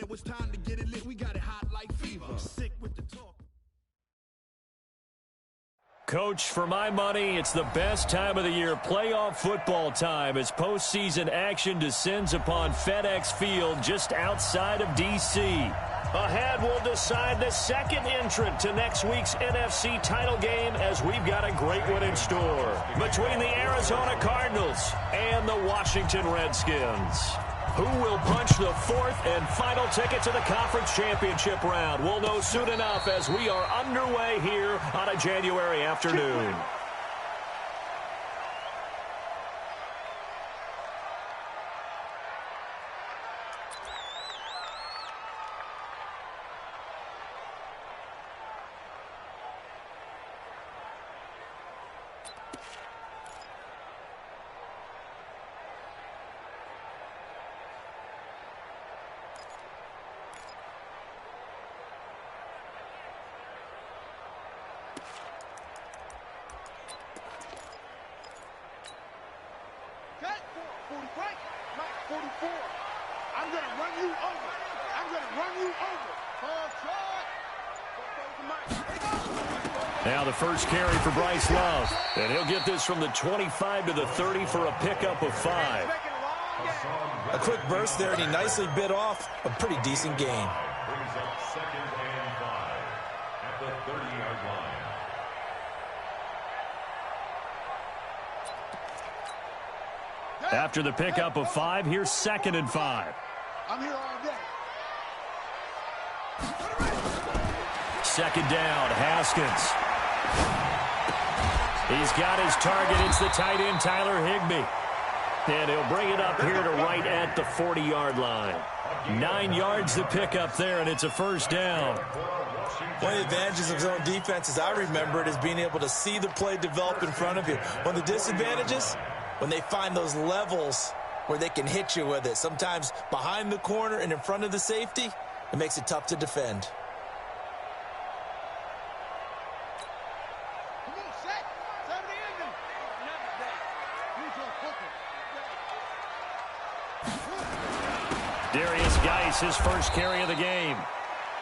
Now it's time to get it lit. We got it hot like fever. I'm sick with the talk. Coach, for my money, it's the best time of the year, playoff football time, as postseason action descends upon FedEx Field just outside of D.C. Ahead, we'll decide the second entrant to next week's NFC title game, as we've got a great one in store between the Arizona Cardinals and the Washington Redskins. Who will punch the fourth and final ticket to the conference championship round? We'll know soon enough as we are underway here on a January afternoon. I'm going to run you over. I'm going to run you over. Now the first carry for Bryce Love. And he'll get this from the 25 to the 30 for a pickup of 5. A quick burst there, and he nicely bit off a pretty decent gain. Brings up 2nd and 5 at the 30-yard line. After the pickup of 5, here's 2nd and 5. I'm here all day. 2nd down, Haskins. He's got his target. It's the tight end, Tyler Higbee. And he'll bring it up here to right at the 40-yard line. 9 yards to pick up there, and it's a first down. One of the advantages of zone defense, as I remember it, is being able to see the play develop in front of you. One of the disadvantages, when they find those levels where they can hit you with it, sometimes behind the corner and in front of the safety, it makes it tough to defend. Darius Geis, his first carry of the game.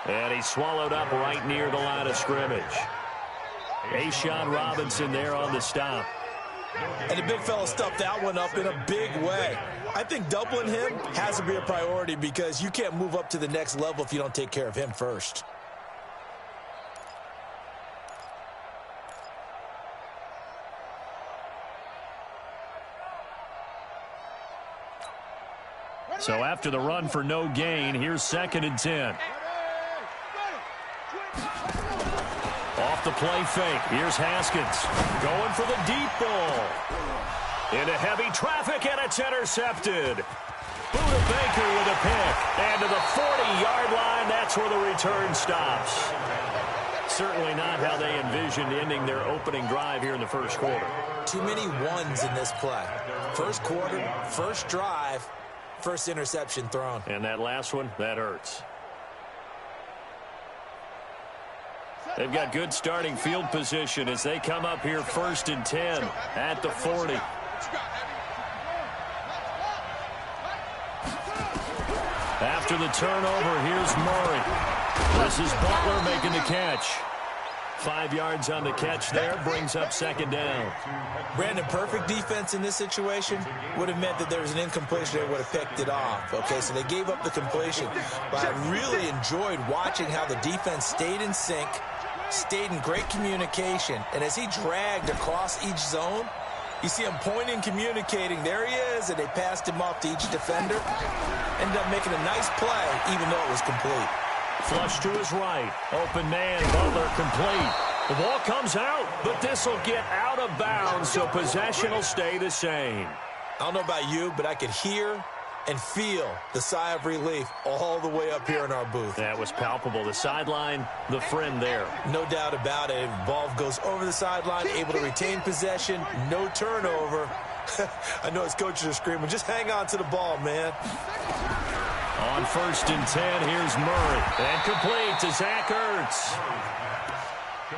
And he's swallowed up right near the line of scrimmage. A'Shawn Robinson there on the stop. And the big fella stuffed that one up in a big way. I think doubling him has to be a priority because you can't move up to the next level if you don't take care of him first. So after the run for no gain, here's 2nd and 10. Off the play fake. Here's Haskins going for the deep ball. Into heavy traffic, and it's intercepted. Buda Baker with a pick. And to the 40-yard line, that's where the return stops. Certainly not how they envisioned ending their opening drive here in the first quarter. Too many ones in this play. First quarter, first drive, first interception thrown. And that last one, that hurts. They've got good starting field position as they come up here 1st and 10 at the 40. After the turnover, here's Murray. This is Butler making the catch. 5 yards on the catch there, brings up 2nd down. Brandon, perfect defense in this situation would have meant that there was an incompletion. They would have picked it off. Okay, so they gave up the completion. But I really enjoyed watching how the defense stayed in sync, stayed in great communication. And as he dragged across each zone, you see him pointing, communicating. There he is, and they passed him off to each defender. Ended up making a nice play, even though it was complete. Flush to his right. Open man, Butler complete. The ball comes out, but this will get out of bounds, so possession will stay the same. I don't know about you, but I could hear and feel the sigh of relief all the way up here in our booth. That was palpable. The sideline, the friend there. No doubt about it. Ball goes over the sideline, able to retain possession, no turnover. I know his coaches are screaming, just hang on to the ball, man. On 1st and 10, here's Murray. And complete to Zach Ertz.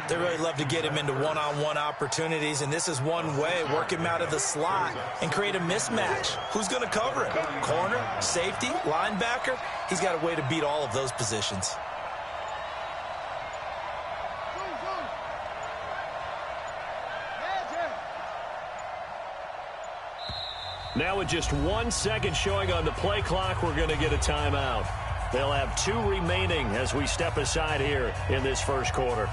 They really love to get him into one-on-one opportunities, and this is one way. Work him out of the slot and create a mismatch. Who's going to cover him? Corner, safety, linebacker? He's got a way to beat all of those positions. Now with just 1 second showing on the play clock, we're going to get a timeout. They'll have 2 remaining as we step aside here in this first quarter.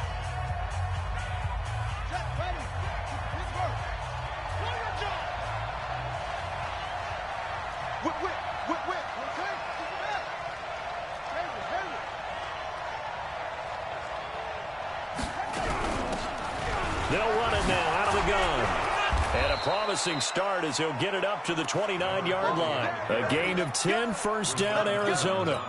They'll run it now out of the gun. And a promising start as he'll get it up to the 29-yard line. A gain of 10, first down, Arizona.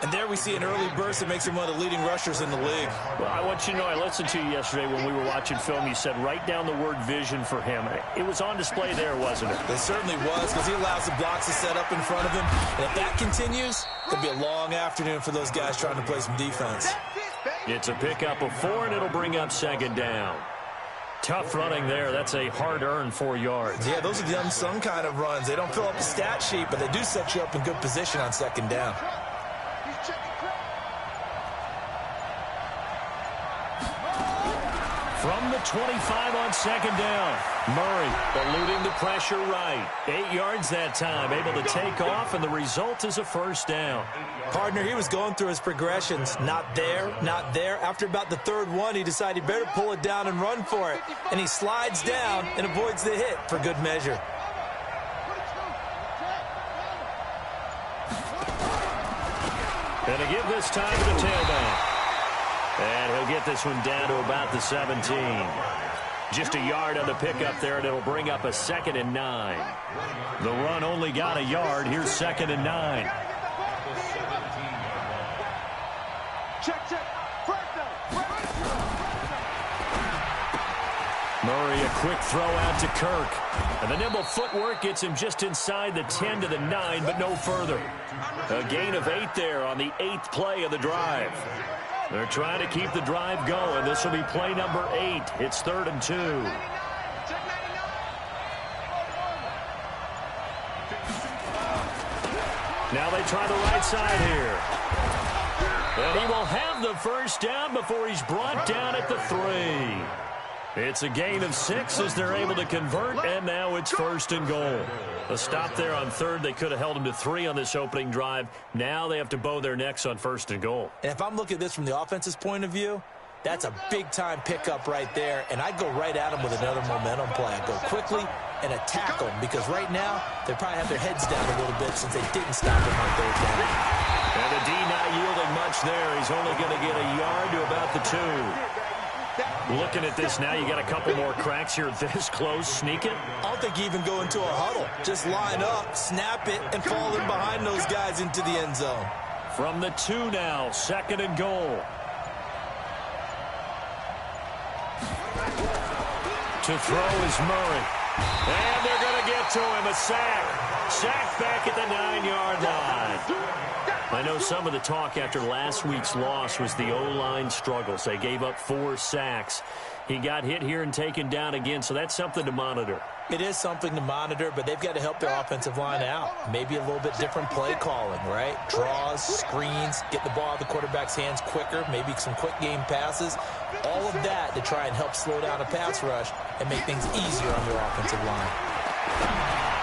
And there we see an early burst that makes him one of the leading rushers in the league. Well, I want you to know, I listened to you yesterday when we were watching film. You said write down the word vision for him. It was on display there, wasn't it? It certainly was, because he allows the blocks to set up in front of him. And if that continues, it'll be a long afternoon for those guys trying to play some defense. It's a pickup of 4, and it'll bring up second down. Tough running there. That's a hard-earned 4 yards. Yeah, those are the unsung kind of runs. They don't fill up the stat sheet, but they do set you up in good position on second down. From the 25 on second down, Murray eluding the pressure right. 8 yards that time, able to take off, and the result is a first down. Partner, he was going through his progressions. Not there, not there. After about the third one, he decided he better pull it down and run for it. And he slides down and avoids the hit for good measure. And to give this time to the tailback. And he'll get this one down to about the 17. Just a yard on the pickup there, and it'll bring up a 2nd and 9. The run only got a yard. Here's 2nd and 9. Murray, a quick throw out to Kirk. And the nimble footwork gets him just inside the 10 to the 9, but no further. A gain of 8 there on the 8th play of the drive. They're trying to keep the drive going. This will be play number 8. It's 3rd and 2. Now they try the right side here. And he will have the first down before he's brought down at the 3. It's a gain of 6 as they're able to convert, and now it's 1st and goal. A stop there on 3rd. They could have held him to 3 on this opening drive. Now they have to bow their necks on 1st and goal. And if I'm looking at this from the offense's point of view, that's a big-time pickup right there, and I'd go right at him with another momentum play. I'd go quickly and attack them, because right now they probably have their heads down a little bit since they didn't stop him on 3rd down. And the D not yielding much there. He's only going to get a yard to about the 2. Looking at this now, you got a couple more cracks here this close. Sneak it. I don't think you even go into a huddle. Just line up, snap it, and fall in behind those guys into the end zone. From the 2 now, 2nd and goal. To throw is Murray. And they're going to get to him. A sack. Sack back at the 9-yard line. I know some of the talk after last week's loss was the O-line struggles. They gave up 4 sacks. He got hit here and taken down again, so that's something to monitor. It is something to monitor, but they've got to help their offensive line out. Maybe a little bit different play calling, right? Draws, screens, get the ball out of the quarterback's hands quicker, maybe some quick game passes. All of that to try and help slow down a pass rush and make things easier on their offensive line.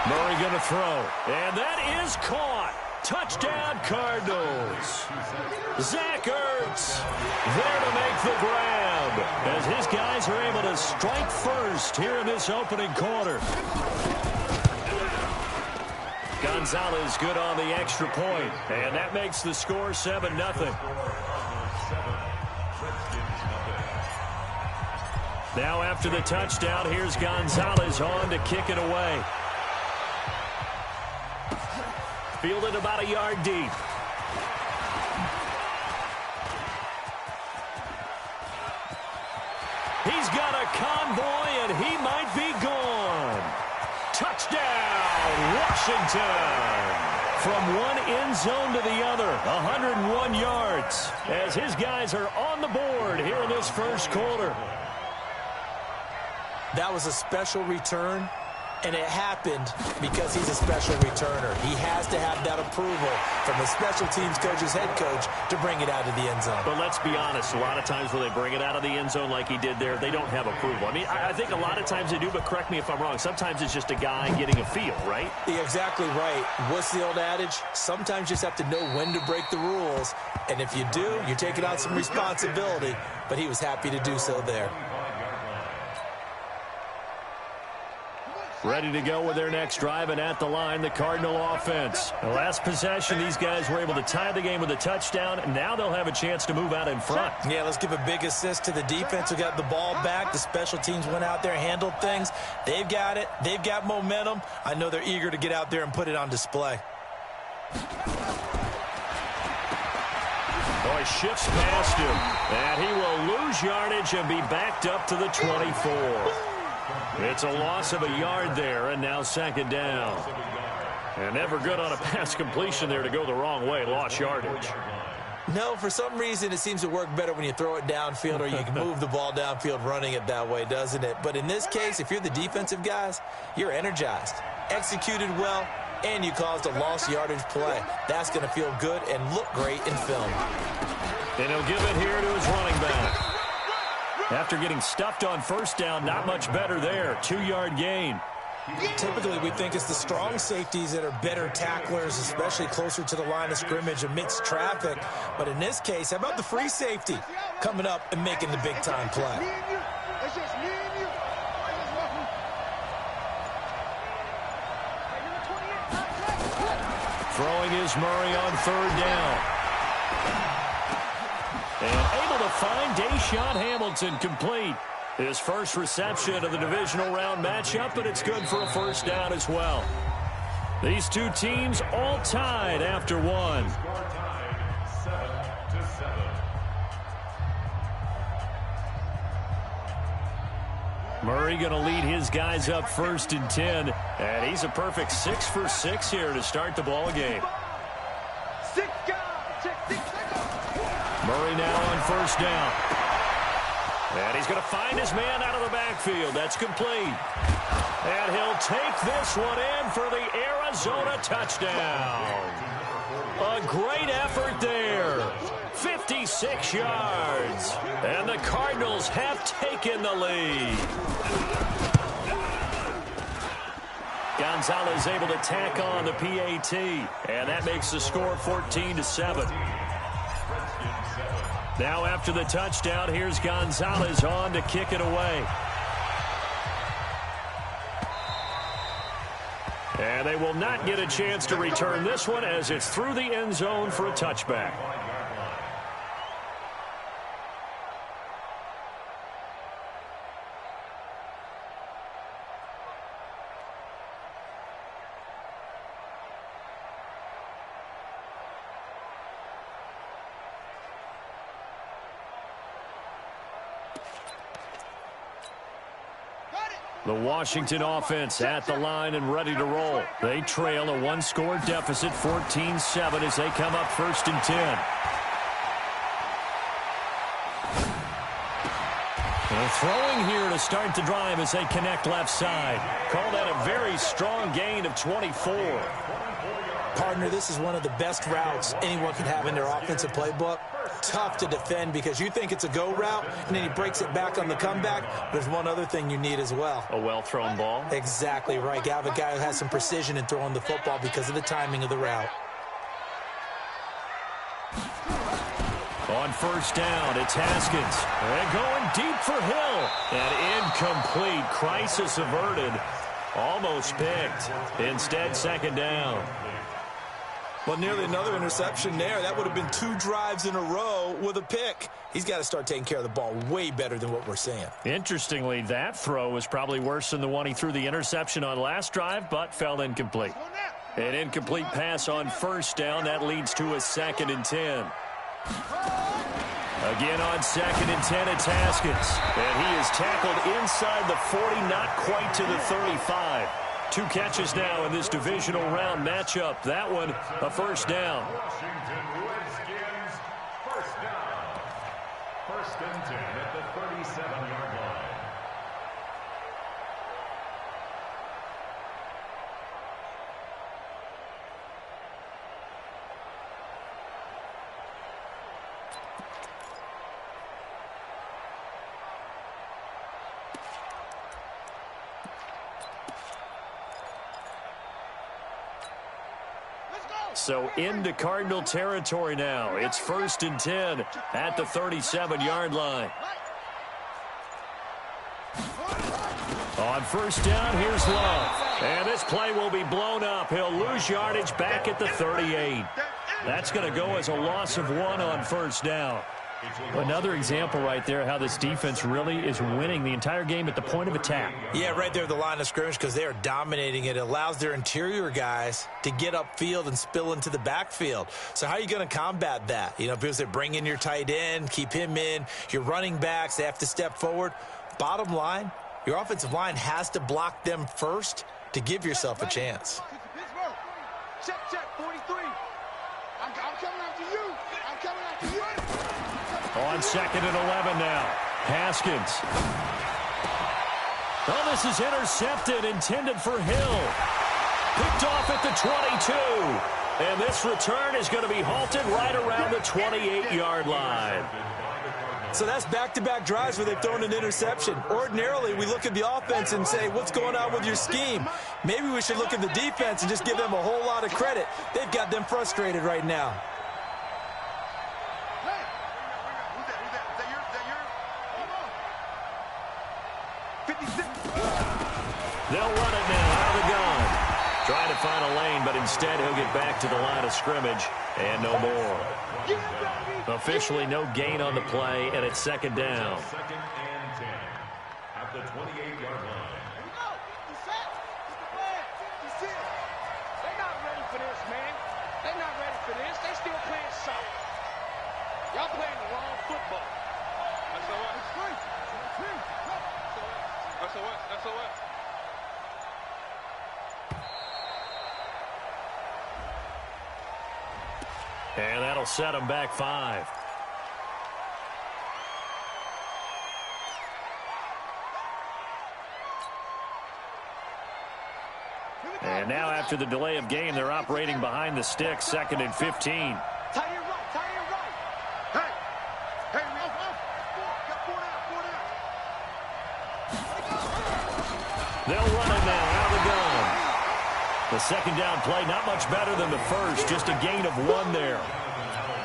Murray going to throw, and that is caught. Touchdown, Cardinals. Zach Ertz there to make the grab as his guys are able to strike first here in this opening quarter. Gonzalez good on the extra point, and that makes the score 7-0. Now after the touchdown, here's Gonzalez on to kick it away. Fielded about a yard deep. He's got a convoy, and he might be gone. Touchdown, Washington. from one end zone to the other, 101 yards, as his guys are on the board here in this first quarter. That was a special return, and it happened because he's a special returner. He has to have that approval from the special teams coach's head coach to bring it out of the end zone. But let's be honest, a lot of times when they bring it out of the end zone like he did there, they don't have approval. I mean, I think a lot of times they do, but correct me if I'm wrong. Sometimes it's just a guy getting a feel, right? You're exactly right. What's the old adage? Sometimes you just have to know when to break the rules, and if you do, you're taking on some responsibility, but he was happy to do so there. Ready to go with their next drive, and at the line, the Cardinal offense. The last possession, these guys were able to tie the game with a touchdown, and now they'll have a chance to move out in front. Yeah, let's give a big assist to the defense who got the ball back. The special teams went out there, handled things. They've got it. They've got momentum. I know they're eager to get out there and put it on display. Boy, shifts past him, and he will lose yardage and be backed up to the 24. It's a loss of a yard there, and now second down. And never good on a pass completion there to go the wrong way. Lost yardage. No, for some reason, it seems to work better when you throw it downfield or you can move the ball downfield running it that way, doesn't it? But in this case, if you're the defensive guys, you're energized, executed well, and you caused a lost yardage play. That's going to feel good and look great in film. And he'll give it here to his running back. After getting stuffed on first down, not much better there. 2-yard gain. Typically, we think it's the strong safeties that are better tacklers, especially closer to the line of scrimmage amidst traffic. But in this case, how about the free safety coming up and making the big-time play? Throwing is Murray on third down. And able to find Deshaun Hamilton complete. His first reception of the divisional round matchup, but it's good for a first down as well. These two teams all tied after one. Murray going to lead his guys up 1st and 10, and he's a perfect 6 for 6 here to start the ball game. Murray now on first down. And he's going to find his man out of the backfield. That's complete. And he'll take this one in for the Arizona touchdown. A great effort there. 56 yards. And the Cardinals have taken the lead. Gonzalez able to tack on the PAT. And that makes the score 14-7. Now after the touchdown, here's Gonzalez on to kick it away. And they will not get a chance to return this one as it's through the end zone for a touchback. The Washington offense at the line and ready to roll. They trail a one-score deficit, 14-7, as they come up 1st and 10. And throwing here to start the drive as they connect left side. Call that a very strong gain of 24. Partner, this is one of the best routes anyone can have in their offensive playbook. Tough to defend because you think it's a go route, and then he breaks it back on the comeback. There's one other thing you need as well. A well-thrown ball? Exactly right. You have a guy who has some precision in throwing the football because of the timing of the route. On first down, it's Haskins. And going deep for Hill. And incomplete. Crisis averted. Almost picked. Instead, second down. Well, nearly another interception there. That would have been 2 drives in a row with a pick. He's got to start taking care of the ball way better than what we're seeing. Interestingly, that throw was probably worse than the one he threw the interception on last drive, but fell incomplete. An incomplete pass on first down. That leads to a 2nd and 10. Again on 2nd and 10, it's Haskins. And he is tackled inside the 40, not quite to the 35. 2 catches now in this divisional round matchup. That one, a first down. Washington Redskins, first down. First and 10 at the 37-yard line. So into Cardinal territory now. It's first and 10 at the 37-yard line. On first down, here's Love. And this play will be blown up. He'll lose yardage back at the 38. That's going to go as a loss of 1 on first down. Another example right there how this defense really is winning the entire game at the point of attack. Yeah, right there at the line of scrimmage because they are dominating it. It allows their interior guys to get upfield and spill into the backfield. So how are you going to combat that? You know, because they bring in your tight end, keep him in. Your running backs, they have to step forward. Bottom line, your offensive line has to block them first to give yourself a chance. Check, 43. I'm coming after you. I'm coming after you. On second and 11 now. Haskins. Oh, this is intercepted, intended for Hill. Picked off at the 22. And this return is going to be halted right around the 28-yard line. So that's back-to-back drives where they've thrown an interception. Ordinarily, we look at the offense and say, what's going on with your scheme? Maybe we should look at the defense and just give them a whole lot of credit. They've got them frustrated right now. They'll run it now out of the gun. Trying to find a lane, but instead he'll get back to the line of scrimmage and no more. Officially no gain on the play, and it's second down. Second and 10 at the 28-yard line. They're not ready for this, man. They're not ready for this. They still playing soccer. Y'all playing the wrong football. That's all right. That's all right. That's all right. And that'll set them back 5. And now after the delay of game, they're operating behind the sticks, second and 15. Tie it right. Hey, man. Got 4 down. They'll run it now out of the gun. The second down play, not much better than the first, just a gain of 1 there.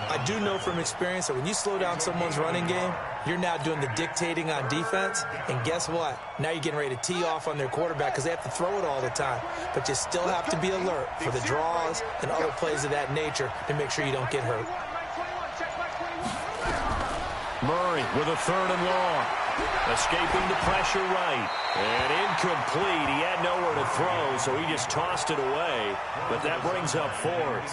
I do know from experience that when you slow down someone's running game, you're now doing the dictating on defense. And guess what? Now you're getting ready to tee off on their quarterback because they have to throw it all the time. But you still have to be alert for the draws and other plays of that nature to make sure you don't get hurt. Murray with a third and long. Escaping the pressure right. And incomplete. He had nowhere to throw, so he just tossed it away. But that brings up 4th.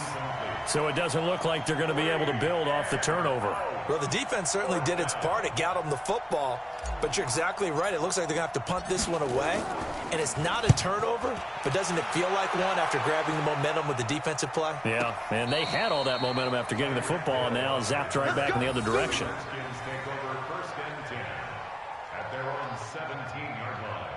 So it doesn't look like they're going to be able to build off the turnover. Well, the defense certainly did its part. It got them the football. But you're exactly right. It looks like they're going to have to punt this one away. And it's not a turnover, but doesn't it feel like one after grabbing the momentum with the defensive play? Yeah, and they had all that momentum after getting the football, and now zapped right back in the other direction. Redskins take over first and 10 at their own 17-yard line.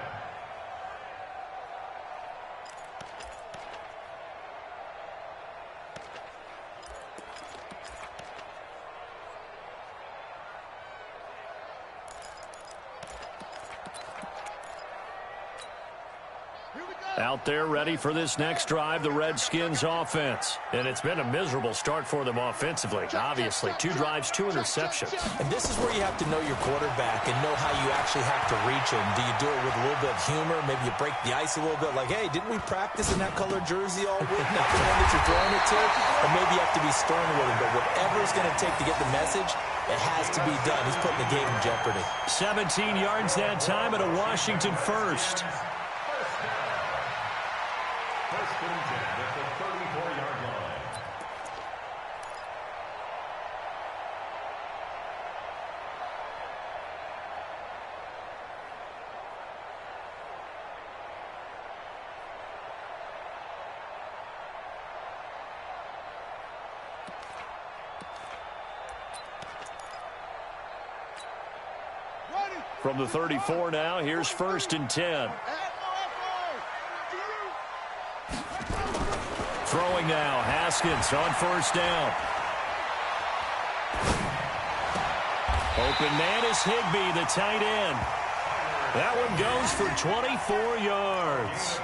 Out there ready for this next drive, the Redskins offense. And it's been a miserable start for them offensively. Obviously, 2 drives, 2 interceptions. And this is where you have to know your quarterback and know how you actually have to reach him. Do you do it with a little bit of humor? Maybe you break the ice a little bit. Like, hey, didn't we practice in that colored jersey all week? Not the one that you're throwing it to? Or maybe you have to be stern with him. But whatever it's going to take to get the message, it has to be done. He's putting the game in jeopardy. 17 yards that time and a Washington first. First and 10 at the 34-yard line. From the 34 now, here's 1st and 10. Throwing now, Haskins on 1st down. Open man is Higbee, the tight end. That one goes for 24 yards.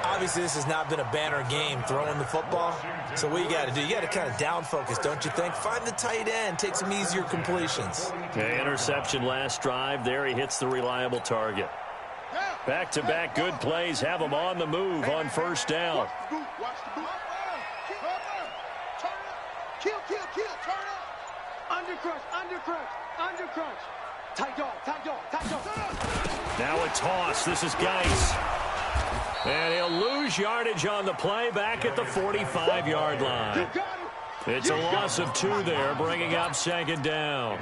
Obviously, this has not been a banner game throwing the football. So what you got to do, you got to kind of down focus, don't you think? Find the tight end, take some easier completions. Okay, interception last drive. There he hits the reliable target. Back-to-back good plays have him on the move on 1st down. Undercrunch. Tight dog. Now a toss. This is Geis. And he'll lose yardage on the play back at the 45-yard line. It's a loss of 2 there, bringing up 2nd down.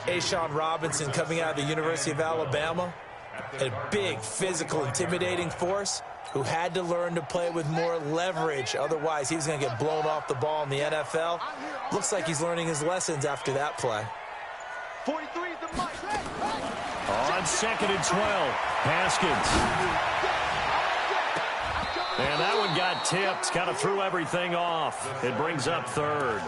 Ashawn Robinson coming out of the University of Alabama. A big, physical, intimidating force who had to learn to play with more leverage. Otherwise, he was going to get blown off the ball in the NFL. Looks like he's learning his lessons after that play. 43 is the mic. On 2nd and 12, Haskins. And that one got tipped, kind of threw everything off. It brings up 3rd.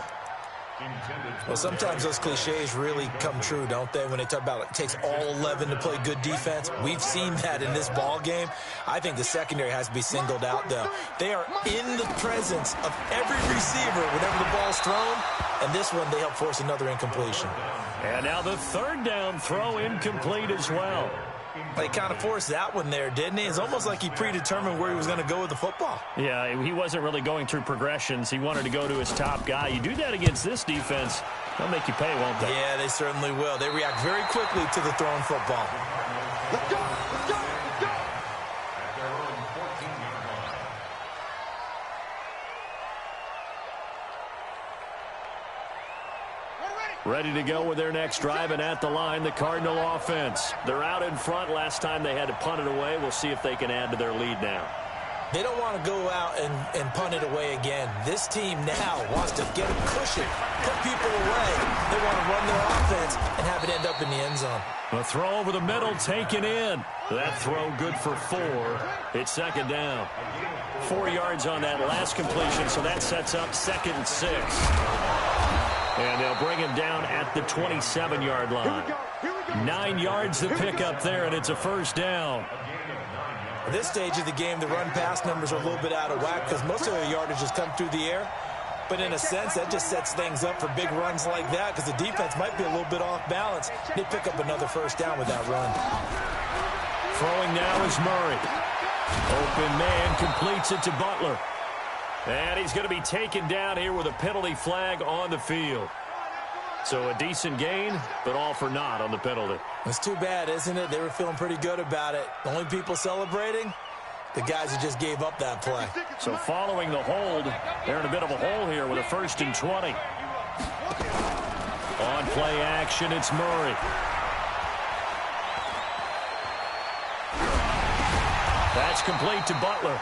Well, sometimes those cliches really come true, don't they? When they talk about it takes all 11 to play good defense. We've seen that in this ball game. I think the secondary has to be singled out, though. They are in the presence of every receiver whenever the ball's thrown. And this one, they help force another incompletion. And now the 3rd down throw incomplete as well. He kind of forced that one there, didn't he? It's almost like he predetermined where he was going to go with the football. Yeah, he wasn't really going through progressions. He wanted to go to his top guy. You do that against this defense, they'll make you pay, won't they? Yeah, they certainly will. They react very quickly to the thrown football. Let's go. Ready to go with their next drive, and at the line, the Cardinal offense. They're out in front. Last time they had to punt it away. We'll see if they can add to their lead now. They don't want to go out and punt it away again. This team now wants to get a cushion, put people away. They want to run their offense and have it end up in the end zone. A throw over the middle taken in. That throw good for 4. It's 2nd down. 4 yards on that last completion, so that sets up 2nd and 6. And they'll bring him down at the 27-yard line. 9 yards to pick up there, and it's a 1st down. At this stage of the game, the run-pass numbers are a little bit out of whack because most of their yardage has come through the air. But in a sense, that just sets things up for big runs like that because the defense might be a little bit off balance. They pick up another 1st down with that run. Throwing now is Murray. Open man completes it to Butler. And he's going to be taken down here with a penalty flag on the field. So a decent gain, but all for naught on the penalty. It's too bad, isn't it? They were feeling pretty good about it. The only people celebrating, the guys who just gave up that play. So following the hold, they're in a bit of a hole here with a 1st and 20. On play action, it's Murray. That's complete to Butler.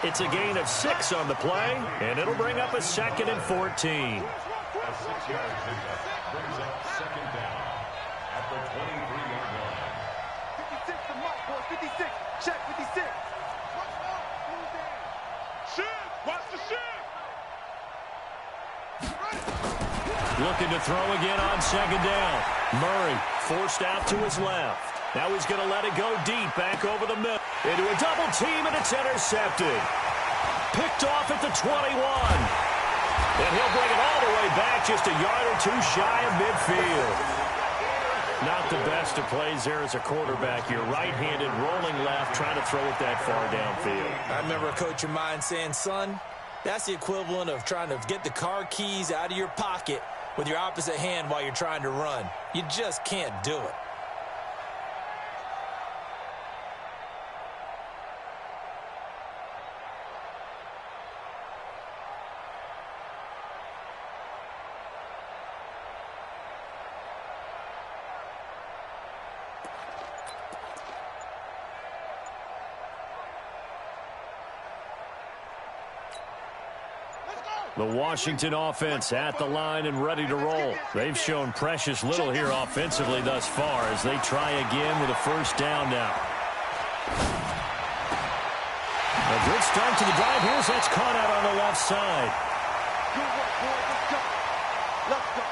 It's a gain of 6 on the play, and it'll bring up a 2nd and 14. A 6-yard pickup brings up 2nd down at the 23-yard line. 56 the mic, boy. 56. Check 56. Watch the shit. Looking to throw again on 2nd down. Murray forced out to his left. Now he's going to let it go deep, back over the middle. Into a double team, and it's intercepted. Picked off at the 21. And he'll bring it all the way back, just a yard or 2 shy of midfield. Not the best of plays there as a quarterback. You're right-handed, rolling left, trying to throw it that far downfield. I remember a coach of mine saying, son, that's the equivalent of trying to get the car keys out of your pocket with your opposite hand while you're trying to run. You just can't do it. The Washington offense at the line and ready to roll. They've shown precious little here offensively thus far as they try again with a first down now. A good start to the drive here as that's caught out on the left side. Good work, boy. Let's go. Let's go.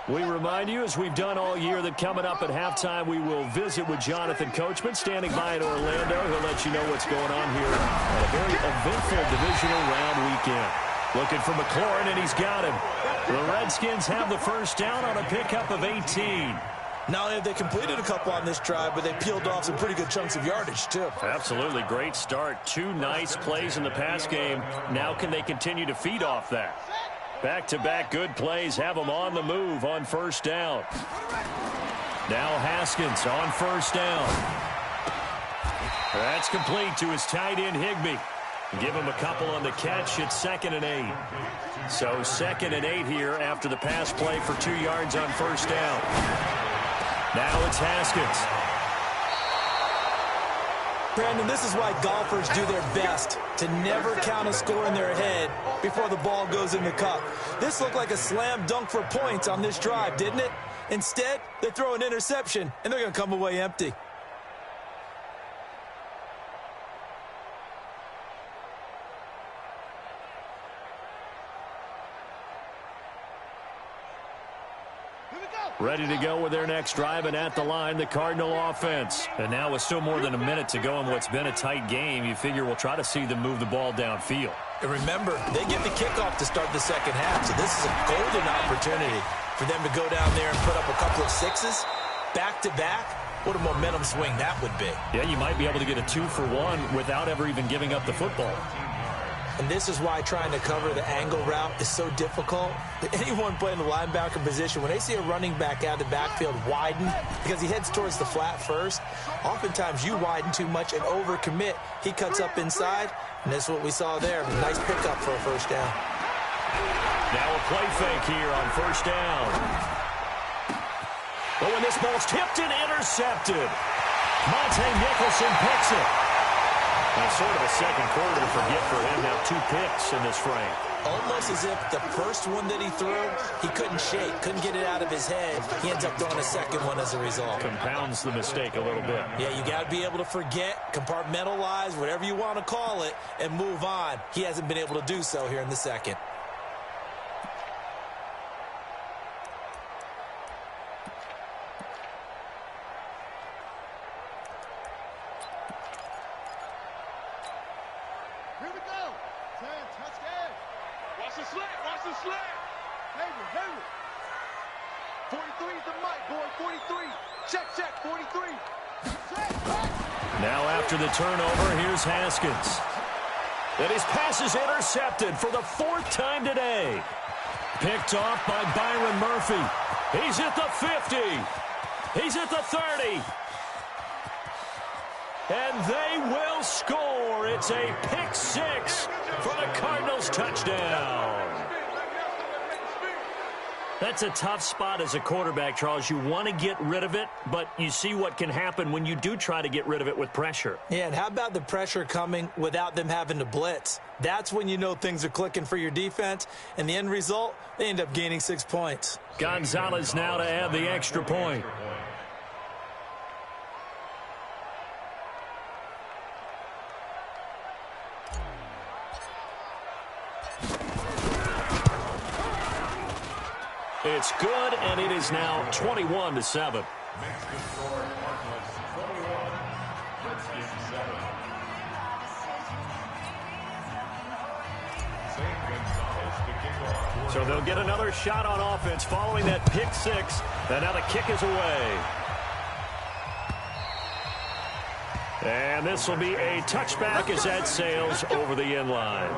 We remind you, as we've done all year, that coming up at halftime, we will visit with Jonathan Coachman, standing by in Orlando. He'll let you know what's going on here at a very eventful divisional round weekend. Looking for McLaurin, and he's got him. The Redskins have the first down on a pickup of 18. Not only have they completed a couple on this drive, but they peeled off some pretty good chunks of yardage, too. Absolutely. Great start. 2 nice plays in the pass game. Now can they continue to feed off that? Back-to-back good plays have them on the move on first down. Now Haskins on first down. That's complete to his tight end, Higbee. Give him a couple on the catch. It's 2nd and 8. So 2nd and 8 here after the pass play for 2 yards on first down. Now it's Haskins. Brandon, this is why golfers do their best to never count a score in their head before the ball goes in the cup. This looked like a slam dunk for points on this drive, didn't it? Instead, they throw an interception, and they're going to come away empty. Ready to go with their next drive, and at the line, the Cardinal offense. And now with still more than a minute to go in what's been a tight game, you figure we'll try to see them move the ball downfield. And remember, they get the kickoff to start the second half, so this is a golden opportunity for them to go down there and put up a couple of sixes back-to-back. What a momentum swing that would be. Yeah, you might be able to get a 2-for-1 without ever even giving up the football. And this is why trying to cover the angle route is so difficult. Anyone playing the linebacker position, when they see a running back out of the backfield widen because he heads towards the flat first, oftentimes you widen too much and overcommit. He cuts up inside, and that's what we saw there. Nice pickup for a first down. Now a play fake here on first down. But when this ball's tipped and intercepted, Monte Nicholson picks it. And sort of a second quarter to forget for him. Now 2 picks in this frame. Almost as if the first one that he threw, he couldn't shake, couldn't get it out of his head. He ends up throwing a second one as a result. Compounds the mistake a little bit. Yeah, you got to be able to forget, compartmentalize, whatever you want to call it, and move on. He hasn't been able to do so here in the second. Turnover, here's Haskins. And his pass is intercepted for the 4th time today. Picked off by Byron Murphy. He's at the 50. He's at the 30. And they will score. It's a pick 6 for the Cardinals touchdown. That's a tough spot as a quarterback, Charles. You want to get rid of it, but you see what can happen when you do try to get rid of it with pressure. Yeah, and how about the pressure coming without them having to blitz? That's when you know things are clicking for your defense, and the end result, they end up gaining 6 points. Gonzalez now to add the extra point. It's good, and it is now 21-7. So they'll get another shot on offense following that pick 6, and now the kick is away. And this will be a touchback as that sails over the end line.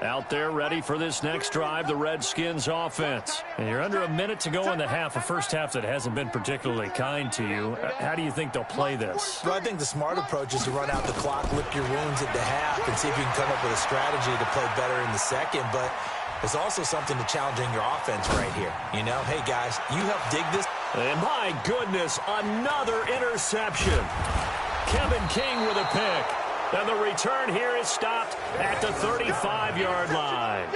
Out there ready for this next drive, the Redskins offense. And you're under a minute to go in the half, a first half that hasn't been particularly kind to you. How do you think they'll play this? Well, I think the smart approach is to run out the clock, lick your wounds at the half, and see if you can come up with a strategy to play better in the second. But there's also something to challenging your offense right here. You know, hey, guys, you help dig this. And my goodness, another interception. Kevin King with a pick. And the return here is stopped at the 35-yard line.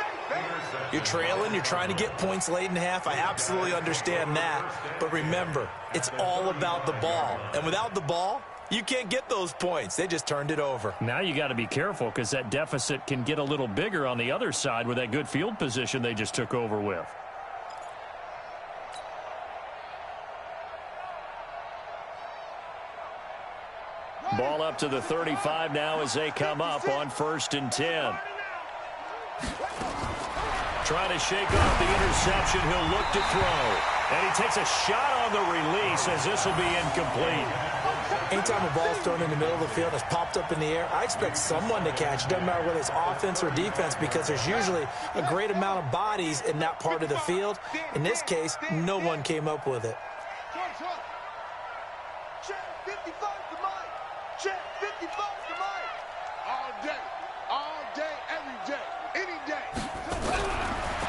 You're trailing. You're trying to get points late in the half. I absolutely understand that. But remember, it's all about the ball. And without the ball, you can't get those points. They just turned it over. Now you got to be careful because that deficit can get a little bigger on the other side with that good field position they just took over with. Ball up to the 35 now as they come up on 1st and 10. Trying to shake off the interception. He'll look to throw. And he takes a shot on the release as this will be incomplete. Anytime a ball's thrown in the middle of the field and it's popped up in the air, I expect someone to catch it. Doesn't matter whether it's offense or defense because there's usually a great amount of bodies in that part of the field. In this case, no one came up with it.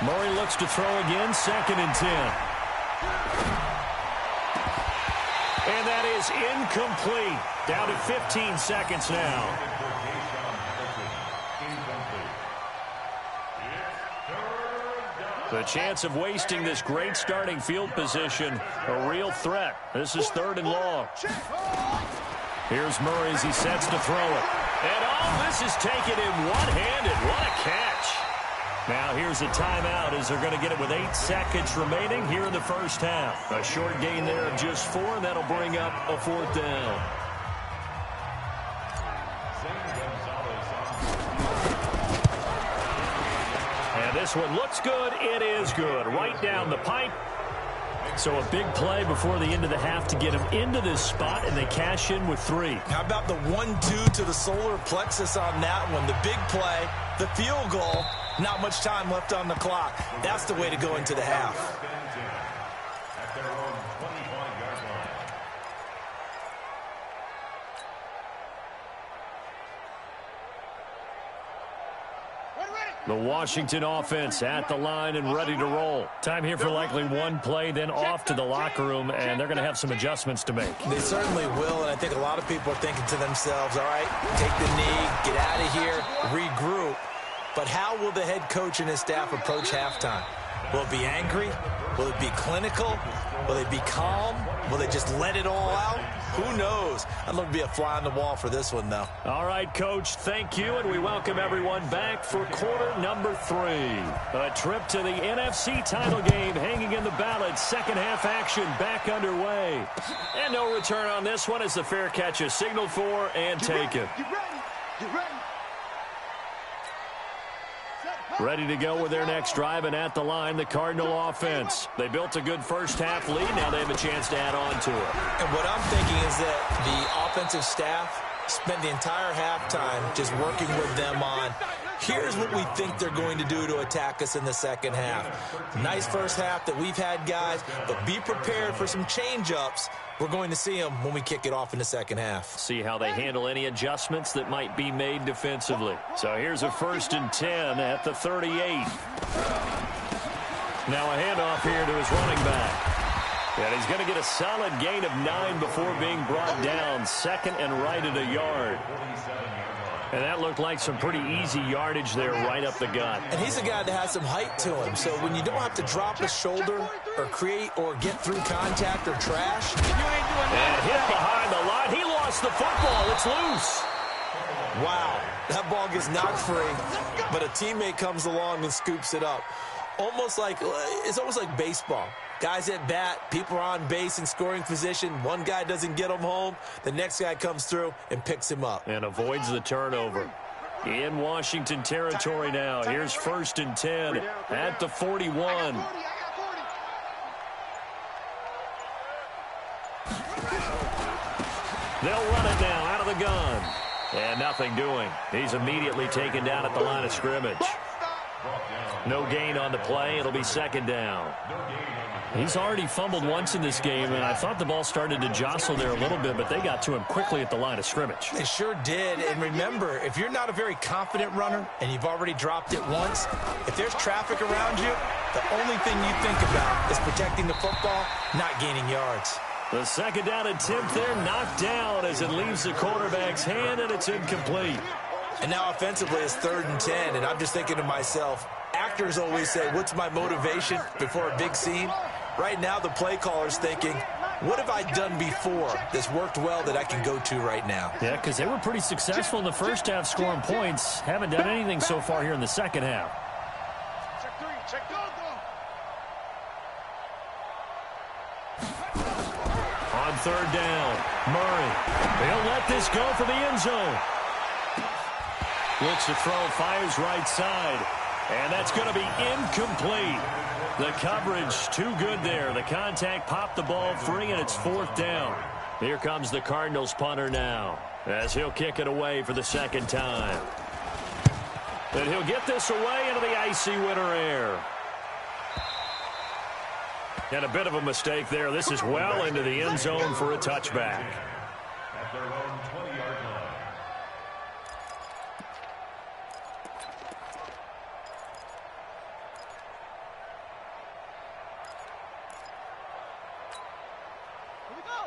Murray looks to throw again, 2nd and 10. And that is incomplete. Down to 15 seconds now. The chance of wasting this great starting field position, a real threat. This is 3rd and long. Here's Murray as he sets to throw it. And this is taken in one-handed. What a catch. Now here's a timeout as they're going to get it with 8 seconds remaining here in the first half. A short gain there of just 4, and that'll bring up a 4th down. And this one looks good. It is good. Right down the pipe. So a big play before the end of the half to get them into this spot, and they cash in with 3. How about the 1-2 to the solar plexus on that one? The big play, the field goal, not much time left on the clock. That's the way to go into the half. The Washington offense at the line and ready to roll. Time here for likely one play, then off to the locker room, and they're going to have some adjustments to make. They certainly will, and I think a lot of people are thinking to themselves, all right, take the knee, get out of here, regroup. But how will the head coach and his staff approach halftime? Will it be angry? Will it be clinical? Will they be calm? Will they just let it all out? Who knows? I'd love to be a fly on the wall for this one, though. All right, Coach, thank you, and we welcome everyone back for quarter number 3. A trip to the NFC title game hanging in the balance. Second half action back underway. And no return on this one as the fair catch is signaled for and taken. Ready to go with their next drive, and at the line, the Cardinal offense. They built a good first half lead. Now they have a chance to add on to it. And what I'm thinking is that the offensive staff spent the entire halftime just working with them on, here's what we think they're going to do to attack us in the second half. Nice first half that we've had, guys, but be prepared for some change-ups. We're going to see them when we kick it off in the second half. See how they handle any adjustments that might be made defensively. So here's a 1st and 10 at the 38. Now a handoff here to his running back. And he's going to get a solid gain of 9 before being brought down. 2nd and right at a yard. And that looked like some pretty easy yardage there right up the gut. And he's a guy that has some height to him. So when you don't have to drop a shoulder or create or get through contact or trash. And hit behind the line. He lost the football. It's loose. Wow. That ball gets knocked free, but a teammate comes along and scoops it up. It's almost like baseball. Guys at bat, people are on base in scoring position. One guy doesn't get him home. The next guy comes through and picks him up. And avoids the turnover. In Washington territory now. Here's 1st and 10 at the 41. They'll run it now out of the gun. And nothing doing. He's immediately taken down at the line of scrimmage. No gain on the play. It'll be second down. He's already fumbled once in this game, and I thought the ball started to jostle there a little bit, but they got to him quickly at the line of scrimmage. They sure did. And remember, if you're not a very confident runner and you've already dropped it once, if there's traffic around you, the only thing you think about is protecting the football, not gaining yards. The second down attempt there knocked down as it leaves the quarterback's hand, and it's incomplete. And now offensively it's 3rd and 10, and I'm just thinking to myself, actors always say, what's my motivation before a big scene? Right now the play caller's thinking, what have I done before that's worked well that I can go to right now? Yeah, because they were pretty successful in the first half scoring points. Haven't done anything so far here in the second half. Check 3, check go. On 3rd down, Murray. He'll let this go for the end zone. Looks to throw, fires right side. And that's going to be incomplete. The coverage too good there. The contact popped the ball free, and it's 4th down. Here comes the Cardinals punter now, as he'll kick it away for the second time. And he'll get this away into the icy winter air. And a bit of a mistake there. This is well into the end zone for a touchback. At their own 20-yard line.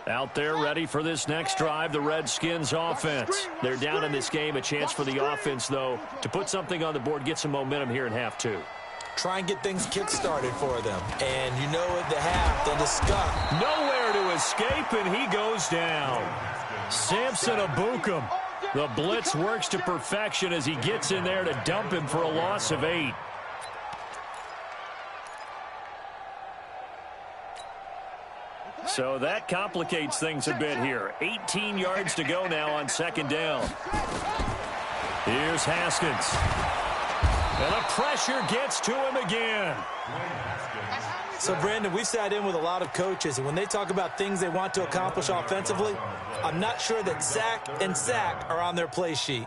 Out there ready for this next drive, the Redskins offense. They're down in this game. A chance for the offense, though, to put something on the board, get some momentum here in half 2. Try and get things kick-started for them. And you know at the half, they discuss. Nowhere to escape, and he goes down. Samson Abukum. The blitz works to perfection as he gets in there to dump him for a loss of 8. So that complicates things a bit here. 18 yards to go now on 2nd down. Here's Haskins. And the pressure gets to him again. So, Brandon, we've sat in with a lot of coaches, and when they talk about things they want to accomplish offensively, I'm not sure that sack and sack are on their play sheet.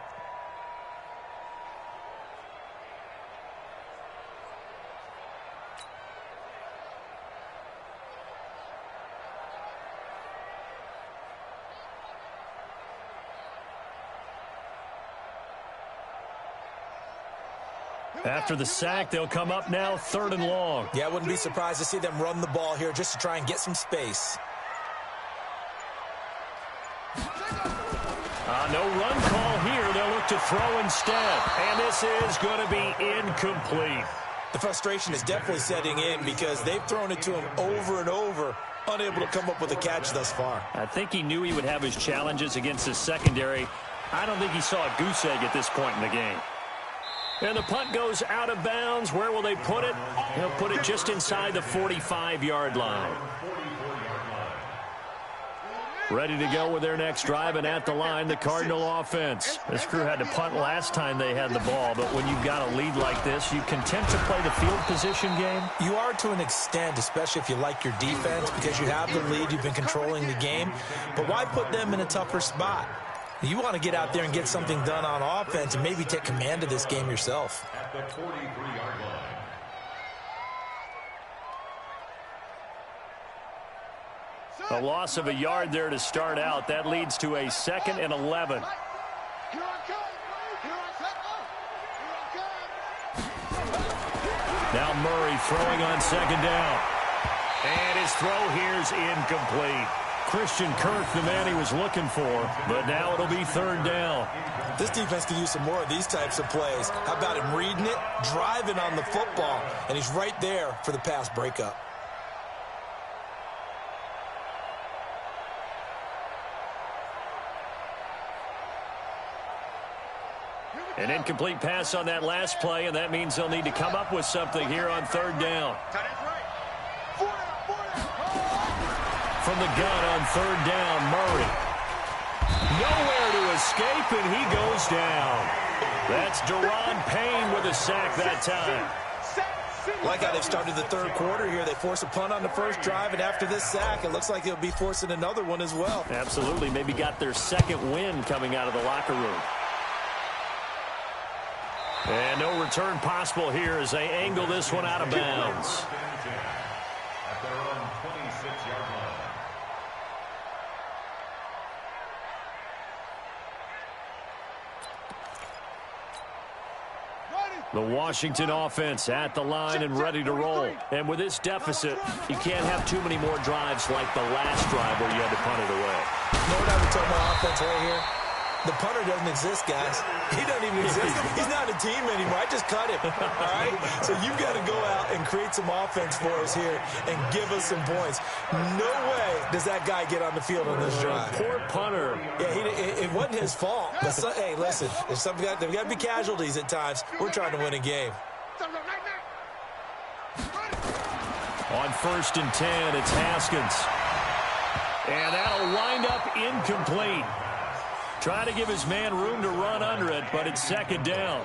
After the sack, they'll come up now 3rd and long. Yeah, I wouldn't be surprised to see them run the ball here just to try and get some space. No run call here. They'll look to throw instead. And this is going to be incomplete. The frustration is definitely setting in because they've thrown it to him over and over, unable to come up with a catch thus far. I think he knew he would have his challenges against his secondary. I don't think he saw a goose egg at this point in the game. And the punt goes out of bounds. Where will they put it? They'll put it just inside the 45-yard line. Ready to go with their next drive, and at the line, the Cardinal offense. This crew had to punt last time they had the ball, but when you've got a lead like this, you content to play the field position game? You are to an extent, especially if you like your defense, because you have the lead, you've been controlling the game. But why put them in a tougher spot? You want to get out there and get something done on offense and maybe take command of this game yourself. At the 43-yard line. A loss of a yard there to start out. That leads to a 2nd and 11. Now Murray throwing on 2nd down. And his throw here's incomplete. Christian Kirk, the man he was looking for, but now it'll be 3rd down. This defense could use some more of these types of plays. How about him reading it, driving on the football, and he's right there for the pass breakup. An incomplete pass on that last play, and that means they'll need to come up with something here on 3rd down. From the gun on 3rd down, Murray. Nowhere to escape, and he goes down. That's Deron Payne with a sack that time. Like how they've started the 3rd quarter here. They force a punt on the first drive, and after this sack, it looks like they'll be forcing another one as well. Absolutely. Maybe got their 2nd win coming out of the locker room. And no return possible here as they angle this one out of bounds. At their own 26-yard line. The Washington offense at the line and ready to roll. And with this deficit, you can't have too many more drives like the last drive where you had to punt it away. You know what I would tell my offense right here? The punter doesn't exist, guys. He doesn't even exist. He's not a team anymore. I just cut him, all right? So you've got to go out and create some offense for us here and give us some points. No way does that guy get on the field on this drive. Poor punter. Yeah, it wasn't his fault. But hey, listen, there's got to be casualties at times. We're trying to win a game. On 1st and 10, it's Haskins. And that'll wind up incomplete. Trying to give his man room to run under it, but it's 2nd down.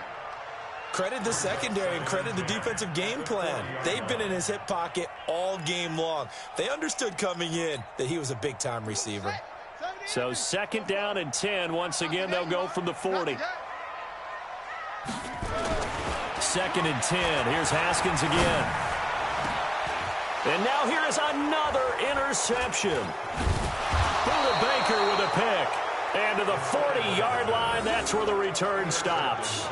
Credit the secondary and credit the defensive game plan. They've been in his hip pocket all game long. They understood coming in that he was a big-time receiver. So 2nd down and 10. Once again, they'll go from the 40. 2nd and 10. Here's Haskins again. And now here is another interception. Buda Baker with a pick. And to the 40-yard line, that's where the return stops.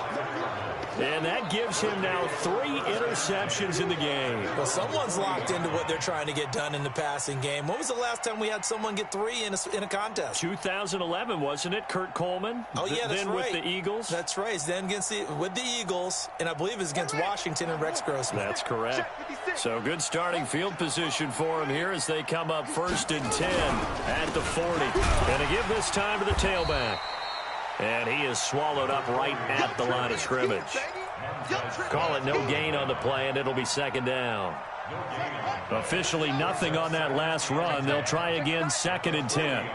And that gives him now 3 interceptions in the game. Well, someone's locked into what they're trying to get done in the passing game. When was the last time we had someone get 3 in a contest? 2011, wasn't it? Kurt Coleman? Oh, yeah, that's then right. With the Eagles? That's right. Then with the Eagles, and I believe it's against Washington and Rex Grossman. That's correct. So good starting field position for him here as they come up 1st and 10 at the 40. And to give this time to the tailback. And he is swallowed up right at the line of scrimmage. Call it no gain on the play, and it'll be 2nd down. Officially nothing on that last run. They'll try again 2nd and 10.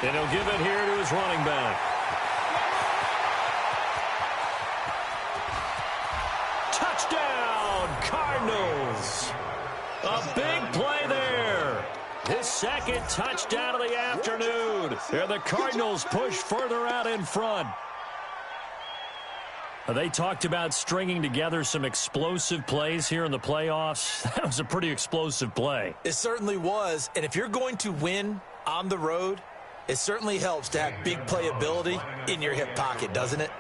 And he'll give it here to his running back. Touchdown, Cardinals. A big play there. His 2nd touchdown of the afternoon. And the Cardinals push further out in front. They talked about stringing together some explosive plays here in the playoffs. That was a pretty explosive play. It certainly was. And if you're going to win on the road, it certainly helps to have big playability in your hip pocket, doesn't it?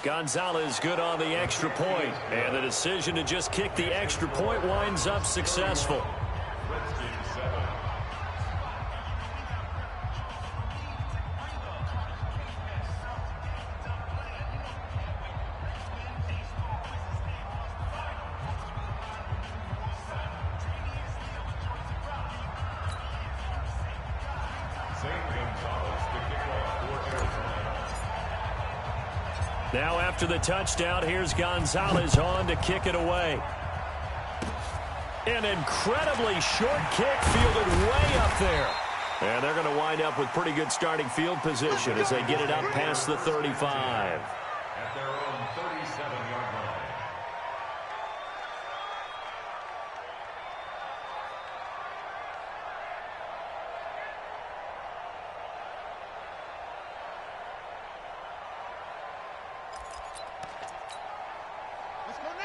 Gonzalez good on the extra point, and the decision to just kick the extra point winds up successful. Now after the touchdown, here's Gonzalez on to kick it away. An incredibly short kick fielded way up there. And they're going to wind up with pretty good starting field position as they get it up past the 35. At their own 37-yard line.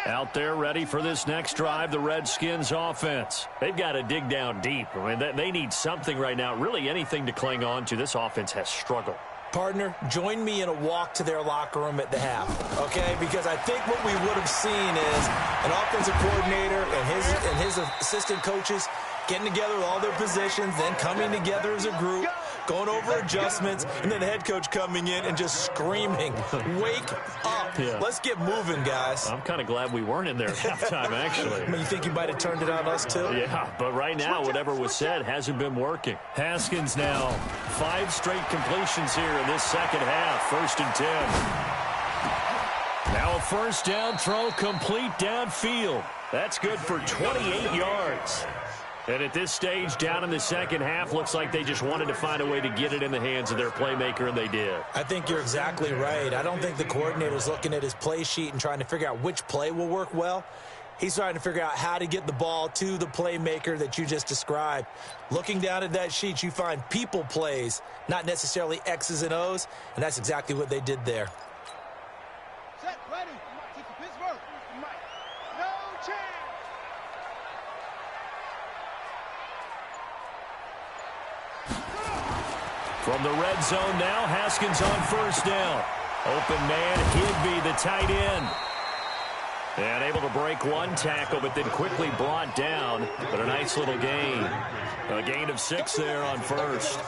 Out there ready for this next drive, the Redskins offense. They've got to dig down deep. I mean, they need something right now, really anything to cling on to. This offense has struggled. Partner, join me in a walk to their locker room at the half, okay? Because I think what we would have seen is an offensive coordinator and his assistant coaches getting together with all their positions, then coming together as a group, going over adjustments, and then the head coach coming in and just screaming, wake up. Yeah. Let's get moving, guys. I'm kind of glad we weren't in there at halftime, actually. I mean, you think you might have turned it on us, too? Yeah, but right now, whatever was said hasn't been working. Haskins now, 5 straight completions here in this second half, 1st and 10. Now a 1st down throw complete downfield. That's good for 28 yards. And at this stage, down in the second half, looks like they just wanted to find a way to get it in the hands of their playmaker, and they did. I think you're exactly right. I don't think the coordinator's looking at his play sheet and trying to figure out which play will work well. He's trying to figure out how to get the ball to the playmaker that you just described. Looking down at that sheet, you find people plays, not necessarily X's and O's, and that's exactly what they did there. Set, ready. Pittsburgh. No chance. From the red zone now, Haskins on first down. Open man, Higbee, the tight end. And able to break one tackle, but then quickly brought down. But a nice little gain. A gain of 6 there on first.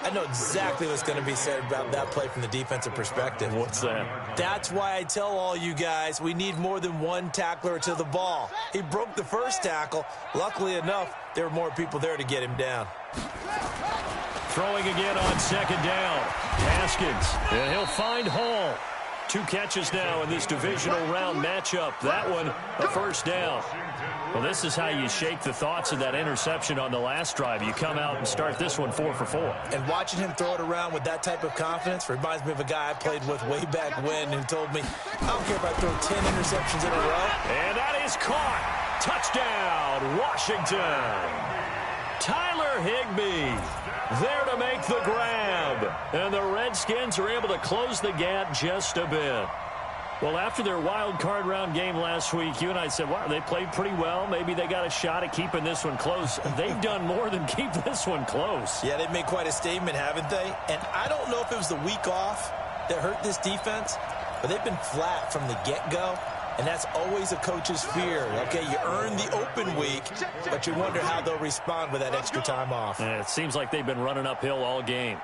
I know exactly what's going to be said about that play from the defensive perspective. What's that? That's why I tell all you guys we need more than one tackler to the ball. He broke the first tackle. Luckily enough, there were more people there to get him down. Throwing again on second down. Haskins, and he'll find Hall. 2 catches now in this divisional round matchup. That one, a first down. Well, this is how you shake the thoughts of that interception on the last drive. You come out and start this one 4 for 4. And watching him throw it around with that type of confidence reminds me of a guy I played with way back when who told me, I don't care if I throw 10 interceptions in a row. And that is caught. Touchdown, Washington. Tyler Higbee there to make the grab. And the Redskins are able to close the gap just a bit. Well, after their wild card round game last week, you and I said, wow, they played pretty well. Maybe they got a shot at keeping this one close. They've done more than keep this one close. Yeah, they've made quite a statement, haven't they? And I don't know if it was the week off that hurt this defense, but they've been flat from the get-go. And that's always a coach's fear. Okay, you earn the open week, but you wonder how they'll respond with that extra time off. And it seems like they've been running uphill all game.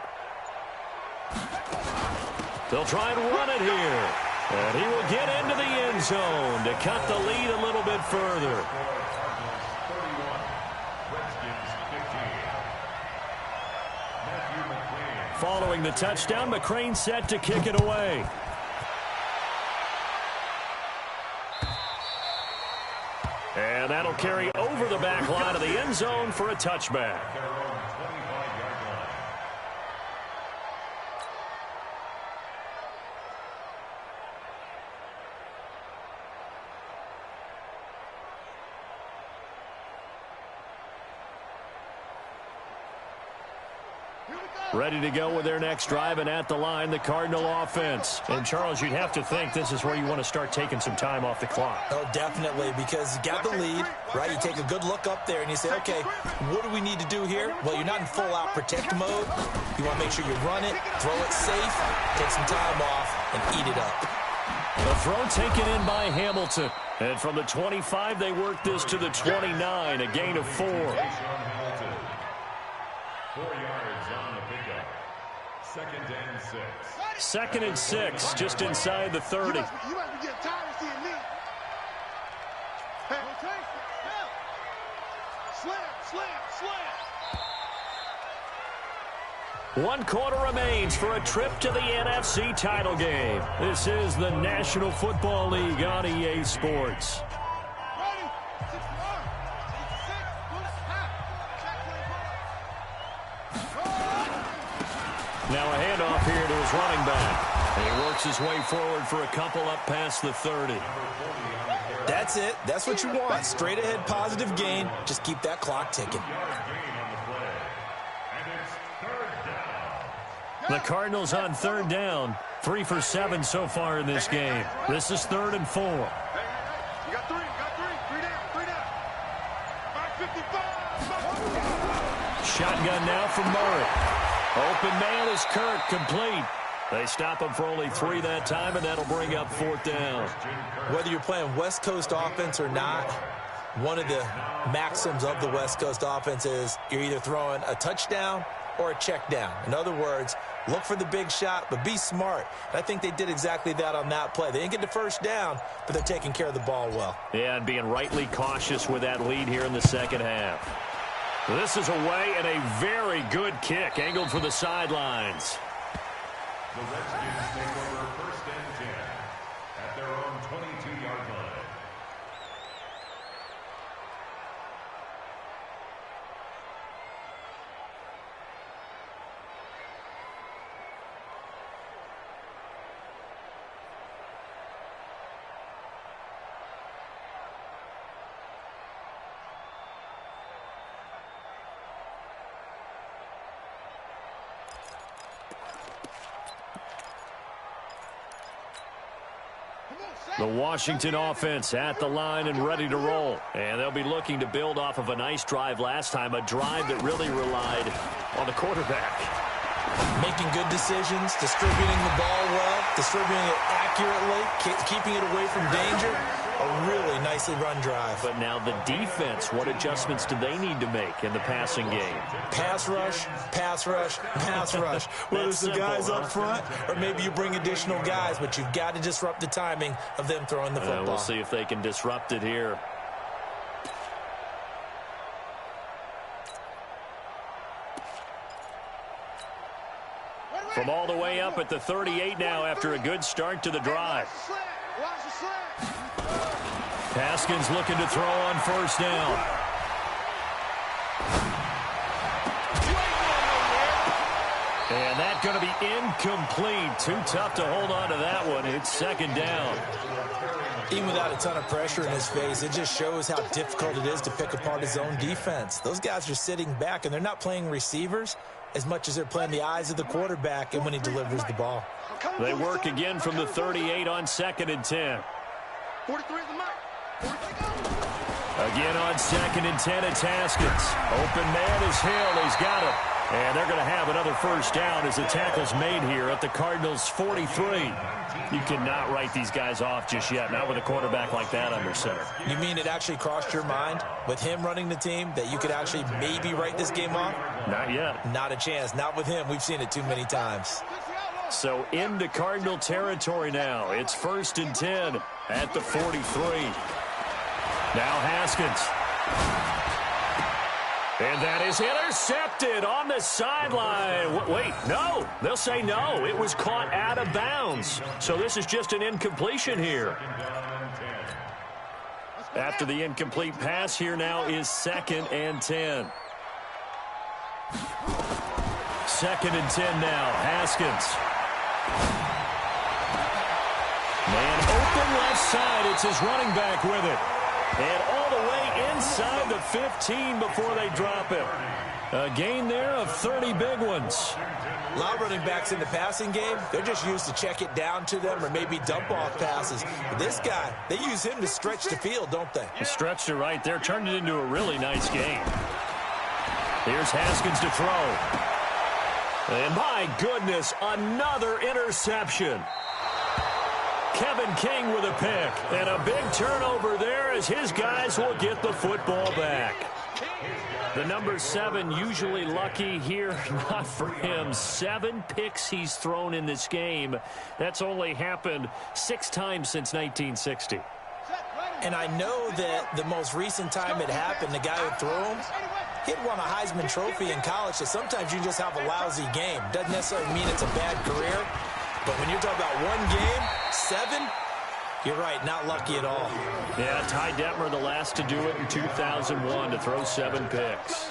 They'll try and run it here. And he will get into the end zone to cut the lead a little bit further. Following the touchdown, McCrane set to kick it away. And that'll carry over the back line of the end zone for a touchback. Ready to go with their next drive, and at the line, the Cardinal offense. And, Charles, you'd have to think this is where you want to start taking some time off the clock. Oh, definitely, because you got the lead, right? You take a good look up there, and you say, okay, what do we need to do here? Well, you're not in full-out protect mode. You want to make sure you run it, throw it safe, take some time off, and eat it up. The throw taken in by Hamilton. And from the 25, they work this to the 29, a gain of 4. 4 yards on the pickup. 2nd and 6. 2nd and 6, just inside the 30. You must be getting tired of seeing me. Hey, slam. 1 quarter remains for a trip to the NFC title game. This is the National Football League on EA Sports. Ready? 6 yards. 6, Now a handoff here to his running back. And he works his way forward for a couple up past the 30. That's it. That's what you want. Straight ahead positive gain. Just keep that clock ticking. The Cardinals on 3rd down. 3 for 7 so far in this game. This is 3rd and 4. You got 3. 3 down. 555. Shotgun now from Murray. Open man is Kirk, complete. They stop him for only 3 that time, and that'll bring up 4th down. Whether you're playing West Coast offense or not, one of the maxims of the West Coast offense is you're either throwing a touchdown or a check down. In other words, look for the big shot, but be smart. And I think they did exactly that on that play. They didn't get the first down, but they're taking care of the ball well. Yeah, and being rightly cautious with that lead here in the second half. This is away, and a very good kick angled for the sidelines. The Redskins take over 1st and 10 at their own 22-yard line. The Washington offense at the line and ready to roll. And they'll be looking to build off of a nice drive last time, a drive that really relied on the quarterback. Making good decisions, distributing the ball well, distributing it accurately, keeping it away from danger. A really nicely run drive. But now the defense, what adjustments do they need to make in the passing game? Pass rush, pass rush, pass rush. Whether it's the guys up front or maybe you bring additional guys, but you've got to disrupt the timing of them throwing the football. We'll see if they can disrupt it here. From all the way up at the 38 now after a good start to the drive. Haskins looking to throw on first down. And that's going to be incomplete. Too tough to hold on to that one. It's second down. Even without a ton of pressure in his face, it just shows how difficult it is to pick apart his own defense. Those guys are sitting back, and they're not playing receivers as much as they're playing the eyes of the quarterback and when he delivers the ball. They work again from the 38 on 2nd and 10. 43 is the mark. Again on 2nd and 10, it's Haskins. Open man is Hill. He's got it. And they're going to have another first down as the tackle's made here at the Cardinals' 43. You cannot write these guys off just yet, not with a quarterback like that under center. You mean it actually crossed your mind with him running the team that you could actually maybe write this game off? Not yet. Not a chance. Not with him. We've seen it too many times. So into Cardinal territory now. It's 1st and 10 at the 43. Now Haskins. And that is intercepted on the sideline. Wait, no. They'll say no. It was caught out of bounds. So this is just an incompletion here. After the incomplete pass, here now is 2nd and 10. 2nd and 10 now. Haskins. Man open left side. It's his running back with it. And all the way inside the 15 before they drop him. A gain there of 30 big ones. A lot of running backs in the passing game, they're just used to check it down to them or maybe dump off passes. But this guy, they use him to stretch the field, don't they? He stretched it right there, turned it into a really nice game. Here's Haskins to throw. And my goodness, another interception. Kevin King with a pick. And a big turnover there as his guys will get the football back. The number 7 usually lucky here, not for him. 7 picks he's thrown in this game. That's only happened 6 times since 1960. And I know that the most recent time it happened, the guy who threw him, he'd won a Heisman Trophy in college, so sometimes you just have a lousy game. Doesn't necessarily mean it's a bad career. But when you're talking about one game, 7, you're right, not lucky at all. Yeah, Ty Detmer, the last to do it in 2001, to throw 7 picks.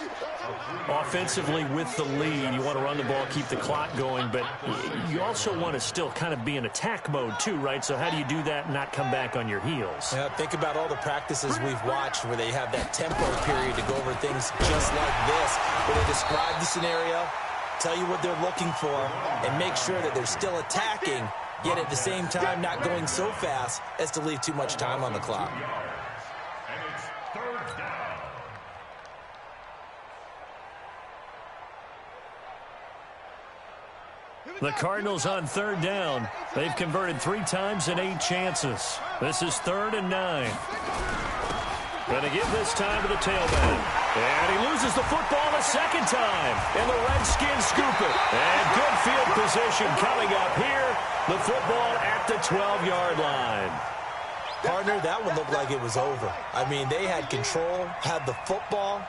Offensively with the lead, you want to run the ball, keep the clock going, but you also want to still kind of be in attack mode too, right? So how do you do that and not come back on your heels? Yeah, think about all the practices we've watched where they have that tempo period to go over things just like this, where they describe the scenario, tell you what they're looking for, and make sure that they're still attacking, yet at the same time not going so fast as to leave too much time on the clock. And it's 3rd down. The Cardinals on 3rd down. They've converted 3 times in 8 chances. This is 3rd and 9. Going to give this time to the tailback. And he loses the football the 2nd time. And the Redskins scoop it. And good field position coming up here. The football at the 12-yard line. Partner, that one looked like it was over. I mean, they had control, had the football,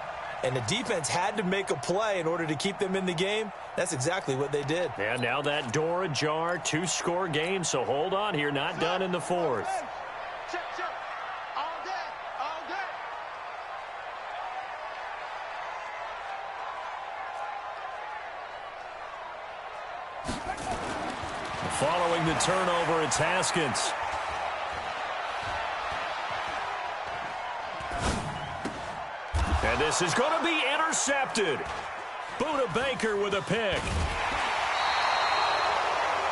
and the defense had to make a play in order to keep them in the game. That's exactly what they did. And now that door ajar, 2-score game. So hold on here, not done in the 4th. Following the turnover, it's Haskins. And this is going to be intercepted. Buda Baker with a pick.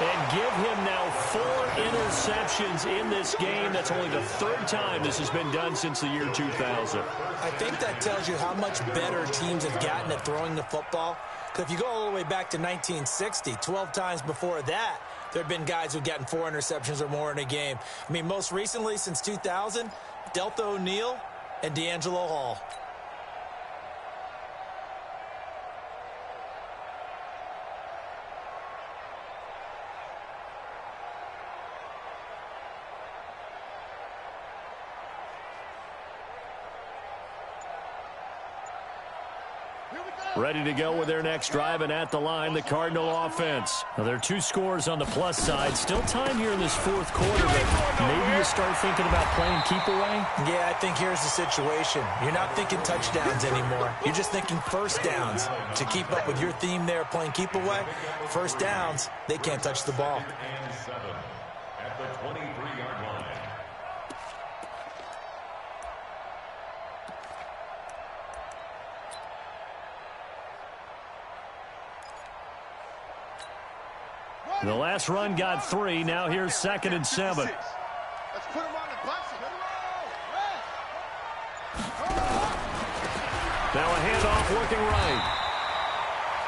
And give him now 4 interceptions in this game. That's only the 3rd time this has been done since the year 2000. I think that tells you how much better teams have gotten at throwing the football. Because if you go all the way back to 1960, 12 times before that, there have been guys who've gotten 4 interceptions or more in a game. I mean, most recently, since 2000, Delta O'Neal and D'Angelo Hall. Ready to go with their next drive, and at the line, the Cardinal offense. Now, there are 2 scores on the plus side. Still time here in this 4th quarter, but maybe you start thinking about playing keep away? Yeah, I think here's the situation. You're not thinking touchdowns anymore. You're just thinking first downs. To keep up with your theme there, playing keep away, first downs, they can't touch the ball. And 7 at the 23-yard line. The last run got 3. Now here's 2nd and 7. Let's put him on the box. Now a handoff looking right.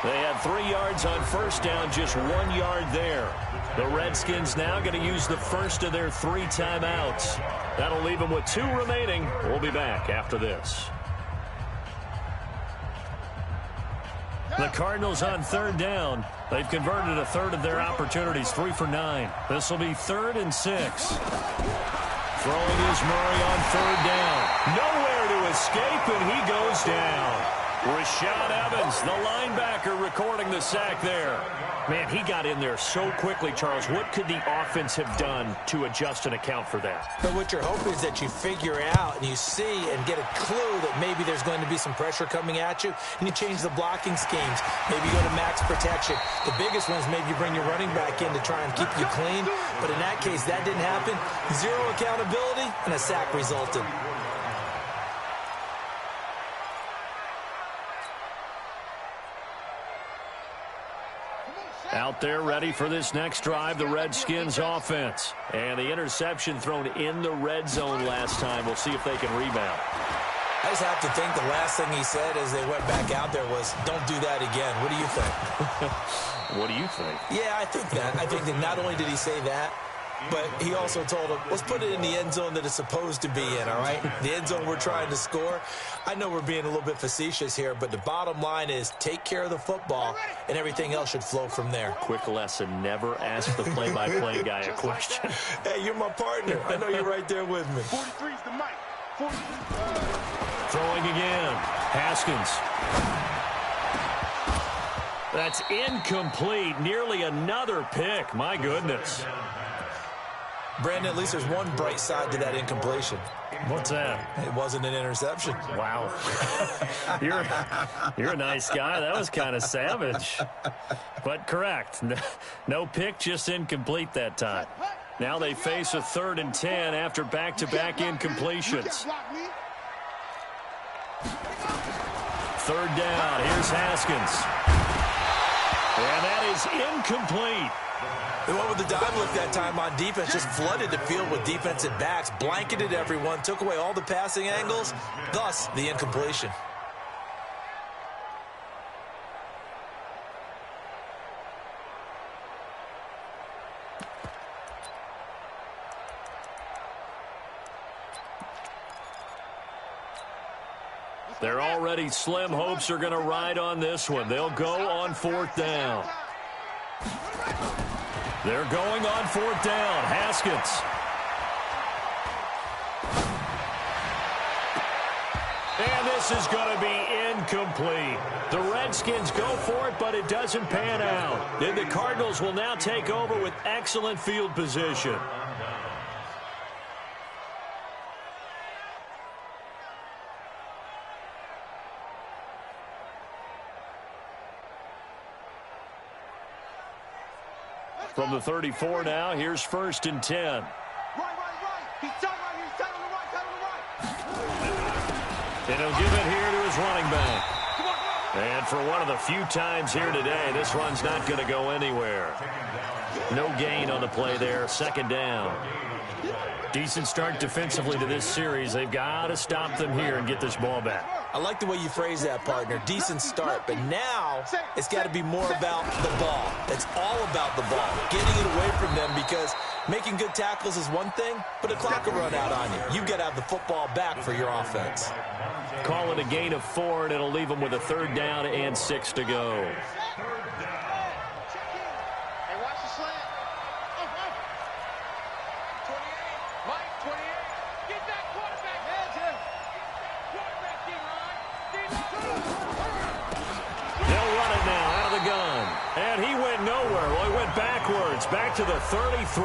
They had 3 yards on first down, just 1 yard there. The Redskins now going to use the first of their 3 timeouts. That'll leave them with 2 remaining. We'll be back after this. The Cardinals on 3rd down. They've converted a 1/3 of their opportunities, 3 for 9. This will be 3rd and 6. Throwing is Murray on 3rd down. Nowhere to escape, and he goes down. Rashad Evans, the linebacker, recording the sack there. Man, he got in there so quickly, Charles. What could the offense have done to adjust and account for that? But what you're hoping is that you figure out and you see and get a clue that maybe there's going to be some pressure coming at you, and you change the blocking schemes. Maybe you go to max protection. The biggest one is maybe you bring your running back in to try and keep you clean. But in that case, that didn't happen. 0 accountability, and a sack resulted. Out there ready for this next drive, the Redskins offense. And the interception thrown in the red zone last time. We'll see if they can rebound. I just have to think the last thing he said as they went back out there was, don't do that again. What do you think? What do you think? Yeah, I think that. I think that not only did he say that, but he also told him, let's put it in the end zone that it's supposed to be in, all right? The end zone we're trying to score. I know we're being a little bit facetious here, but the bottom line is take care of the football, and everything else should flow from there. Quick lesson, never ask the play-by-play guy a question. Hey, you're my partner. I know you're right there with me. 43's the mic. 43. Throwing again. Haskins. That's incomplete. Nearly another pick. My goodness. Brandon, at least there's one bright side to that incompletion. What's that? It wasn't an interception. Wow. You're a nice guy. That was kind of savage. But correct. No pick, just incomplete that time. Now they face a 3rd and 10 after back-to-back incompletions. 3rd down. Here's Haskins. And that is incomplete. They went with the dive look that time on defense, just flooded the field with defensive backs, blanketed everyone, took away all the passing angles, thus the incompletion. They're already slim hopes are going to ride on this one. They'll go on 4th down. They're going on 4th down. Haskins. And this is going to be incomplete. The Redskins go for it, but it doesn't pan out. Then the Cardinals will now take over with excellent field position. From the 34 now, here's 1st and 10. Right. He's tight right here. He's tight on the right. And he'll give it here to his running back. Come on. And for one of the few times here today, this run's not going to go anywhere. No gain on the play there. Second down. Decent start defensively to this series. They've got to stop them here and get this ball back. I like the way you phrase that, partner. Decent start, but now it's got to be more about the ball. It's all about the ball, getting it away from them, because making good tackles is one thing, but the clock will run out on you. You've got to have the football back for your offense. Call it a gain of 4, and it'll leave them with a third down and 6 to go. Back to the 33.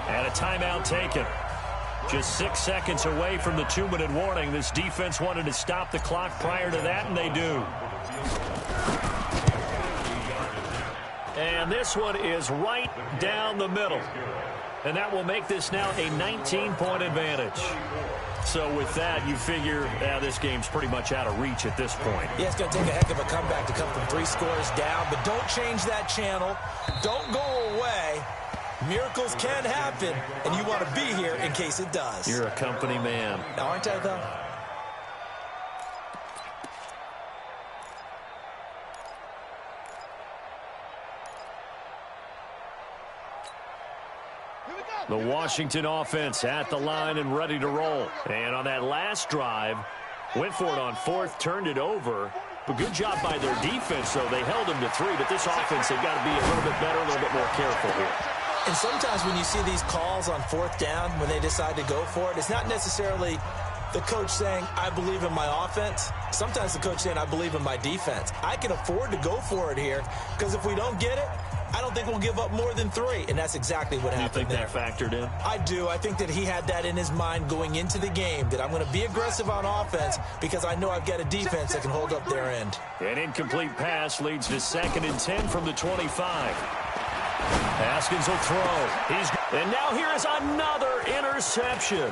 And a timeout taken. Just 6 seconds away from the 2-minute warning. This defense wanted to stop the clock prior to that, and they do. And this one is right down the middle. And that will make this now a 19-point advantage. So with that, you figure this game's pretty much out of reach at this point. Yeah, it's going to take a heck of a comeback to come from 3 scores down, but don't change that channel. Don't go away. Miracles can happen, and you want to be here in case it does. You're a company man. Aren't I, though? The Washington offense at the line and ready to roll. And on that last drive, went for it on 4th, turned it over. But good job by their defense, though. They held them to 3, but this offense, they've got to be a little bit better, a little bit more careful here. And sometimes when you see these calls on 4th down, when they decide to go for it, it's not necessarily the coach saying, I believe in my offense. Sometimes the coach saying, I believe in my defense. I can afford to go for it here, because if we don't get it, I don't think we'll give up more than 3, and that's exactly what happened there. You think that factored in? I do. I think that he had that in his mind going into the game, that I'm going to be aggressive on offense because I know I've got a defense that can hold up their end. An incomplete pass leads to 2nd and 10 from the 25. Haskins will throw. And now here is another interception.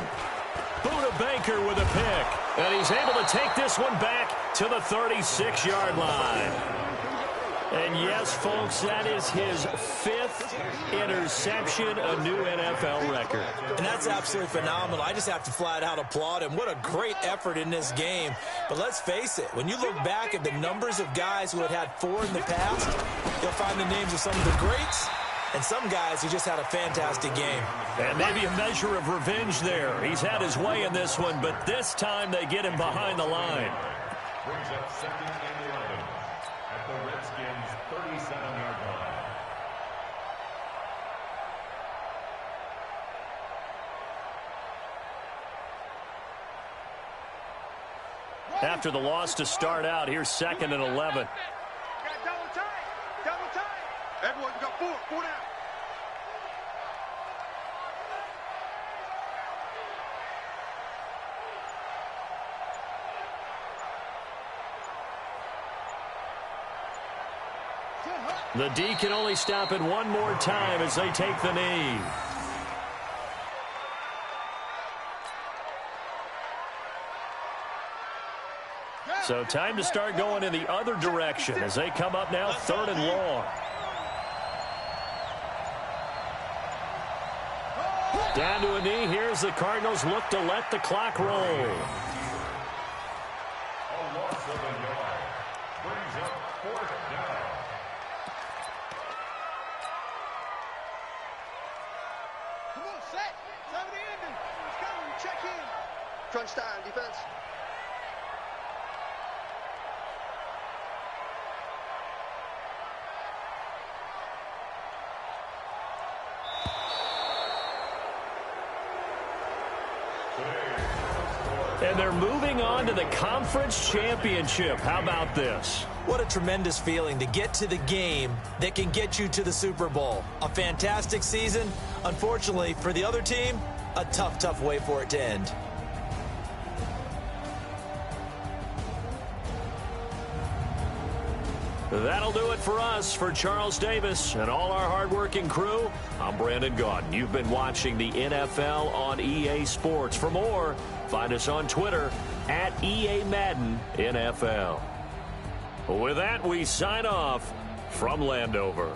Buda Baker with a pick. And he's able to take this one back to the 36-yard line. And yes, folks, that is his 5th interception, a new NFL record. And that's absolutely phenomenal. I just have to flat out applaud him. What a great effort in this game. But let's face it, when you look back at the numbers of guys who had 4 in the past, you'll find the names of some of the greats and some guys who just had a fantastic game. And maybe a measure of revenge there. He's had his way in this one, but this time they get him behind the line. Brings up 2nd and 11 at the Redskins' 37-yard line. After the loss to start out, here's 2nd and 11. Got double time. Double time. Everyone got 4 down. The D can only stop it one more time as they take the knee. So time to start going in the other direction as they come up now 3rd and long. Down to a knee. Here's the Cardinals look to let the clock roll. A loss of a yard. Brings up 4th down. Come on, set. Time to end it. Let's go. Check in. Crunch time, defense. And they're moving on to the conference championship. How about this? What a tremendous feeling to get to the game that can get you to the Super Bowl. A fantastic season. Unfortunately, for the other team, a tough, tough way for it to end. That'll do it for us. For Charles Davis and all our hardworking crew, I'm Brandon Gaudin. You've been watching the NFL on EA Sports. For more, find us on Twitter @EA Madden NFL. With that, we sign off from Landover.